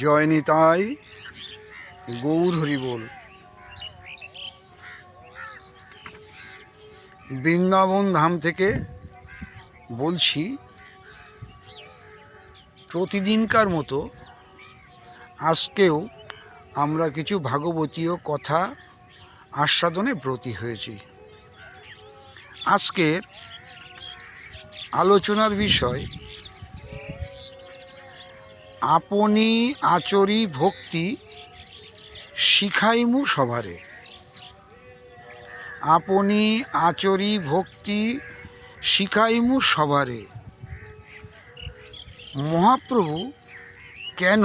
জয় নিতাই, গৌর হরি বল। বৃন্দাবন ধাম থেকে বলছি, প্রতিদিনকার মতো আজকেও আমরা কিছু ভাগবতীয় কথা আস্বাদনে ব্রতী হয়েছি। আজকের আলোচনার বিষয় আপনি আচরি ভক্তি শিখাইমু সবারে। আপনি আচরি ভক্তি শিখাইমু সবারে। মহাপ্রভু কেন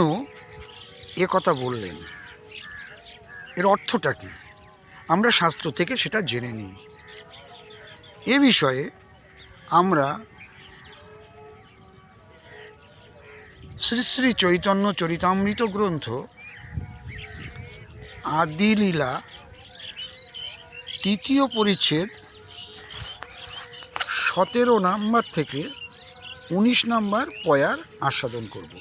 এ কথা বললেন, এর অর্থটা কি? আমরা শাস্ত্র থেকে সেটা জেনে নিই। এ বিষয়ে আমরা শ্রী শ্রী চৈতন্য চরিতামৃত গ্রন্থ আদিলীলা ৩য় পরিচ্ছেদ ১৭ নম্বর থেকে ১৯ নম্বর পয়ার আস্বাদন করব।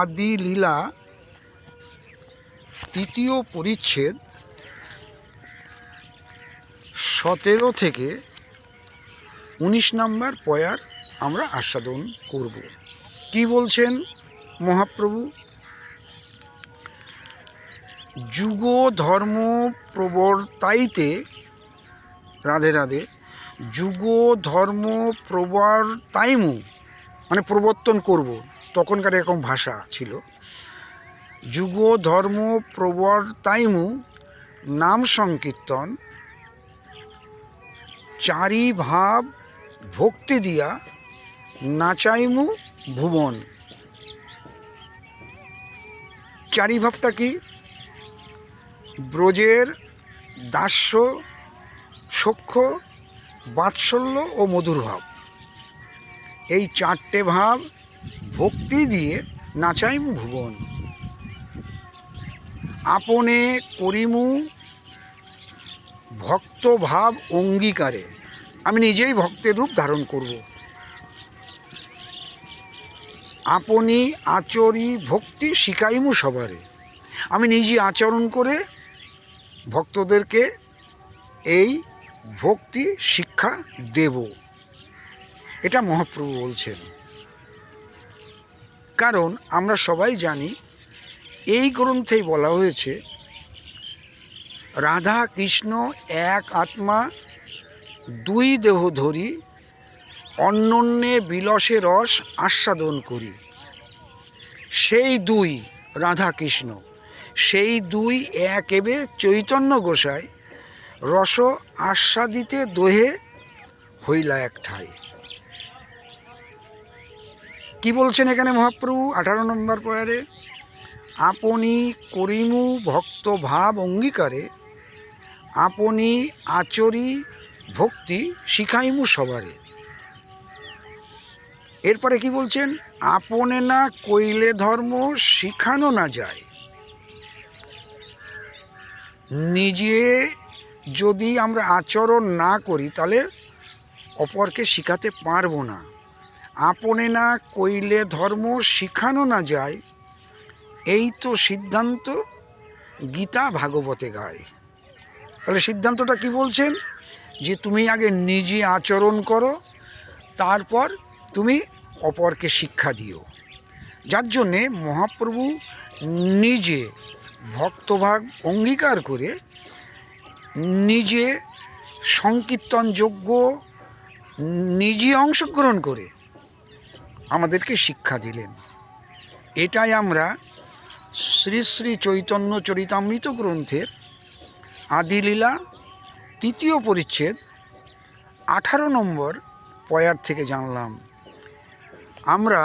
আদিলীলা ৩য় পরিচ্ছেদ ১৭ থেকে ১৯ নম্বর পয়ার আমরা আস্বাদন করব। কি বলছেন মহাপ্রভু? যুগ ধর্ম প্রবর্তাইতে, রাধে রাধে, যুগ ধর্ম প্রবর্তাইমু মানে প্রবর্তন করব, তখনকার এরকম ভাষা ছিল। যুগ ধর্ম প্রবর্তাইমু নাম সংকীর্তন, চারি ভাব ভক্তি দিয়া নাচাইমু ভুবন। চারি ভাবটা কি? ব্রজের দাস্য, সখ্য, বাৎসল্য ও মধুর ভাব, এই চারটে ভাব ভক্তি দিয়ে নাচাইমু ভুবন। আপনে করিমু ভক্ত ভাব অঙ্গীকারে, আমি নিজেই ভক্তের রূপ ধারণ করব। আপনি আচরি ভক্তি শিখাইমু সবারে, আমি নিজে আচরণ করে ভক্তদেরকে এই ভক্তি শিক্ষা দেব। এটা মহাপ্রভু বলছেন। কারণ আমরা সবাই জানি, এই গ্রন্থেই বলা হয়েছে রাধা কৃষ্ণ এক আত্মা, দুই দেহ ধরি, অন্যোন্যে বিলাসে রস আস্বাদন করি। সেই দুই রাধা কৃষ্ণ, সেই দুই এক এবে চৈতন্য গোসাই, রস আস্বাদিতে দোহে হইলা এক ঠাই। কি বলছেন এখানে মহাপ্রভু 18 নম্বর পয়ারে? আপনি করিমু ভক্ত ভাব অঙ্গীকারে, আপনি আচরি ভক্তি শিখাইমু সবারে। এরপরে কি বলছেন? আপনে না কইলে ধর্ম শিখানো না যায়। নিজে যদি আমরা আচরণ না করি তাহলে অপরকে শিখাতে পারবো না। আপনে না কইলে ধর্ম শিখানো না যায়, এই তো সিদ্ধান্ত গীতা ভাগবতে গায়। তাহলে সিদ্ধান্তটা কি বলছেন? যে তুমি আগে নিজে আচরণ করো, তারপর তুমি অপরকে শিক্ষা দিও। যার জন্যে মহাপ্রভু নিজে ভক্তভাগ অঙ্গীকার করে নিজে সংকীর্তন যজ্ঞ নিজে অংশগ্রহণ করে আমাদেরকে শিক্ষা দিলেন। এটাই আমরা শ্রী শ্রী চৈতন্য চরিতামৃত গ্রন্থের আদিলীলা 3য় পরিচ্ছেদ 18 নম্বর পয়ার থেকে জানলাম। আমরা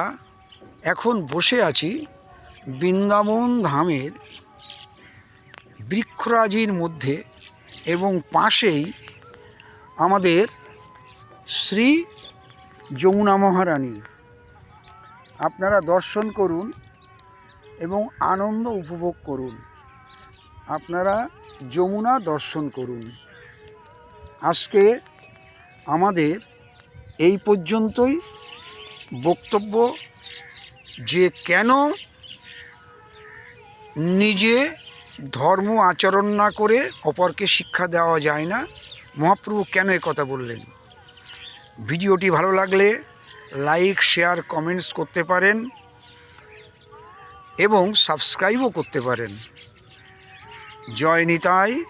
এখন বসে আছি বৃন্দাবন ধামের বৃক্ষরাজির মধ্যে, এবং পাশেই আমাদের শ্রী যমুনা মহারানী। আপনারা দর্শন করুন এবং আনন্দ উপভোগ করুন। আপনারা যমুনা দর্শন করুন। আজকে আমাদের এই পর্যন্তই বক্তব্য যে কেন নিজে ধর্ম আচরণ না করে অপরকে শিক্ষা দেওয়া যায় না, মহাপ্রভু কেন এ কথা বললেন। ভিডিওটি ভালো লাগলে লাইক, শেয়ার, কমেন্টস করতে পারেন এবং সাবস্ক্রাইবও করতে পারেন। জয় নিতাই,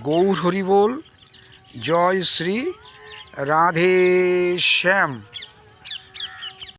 গৌর হরি বল, জয় শ্রী রাধে শ্যাম।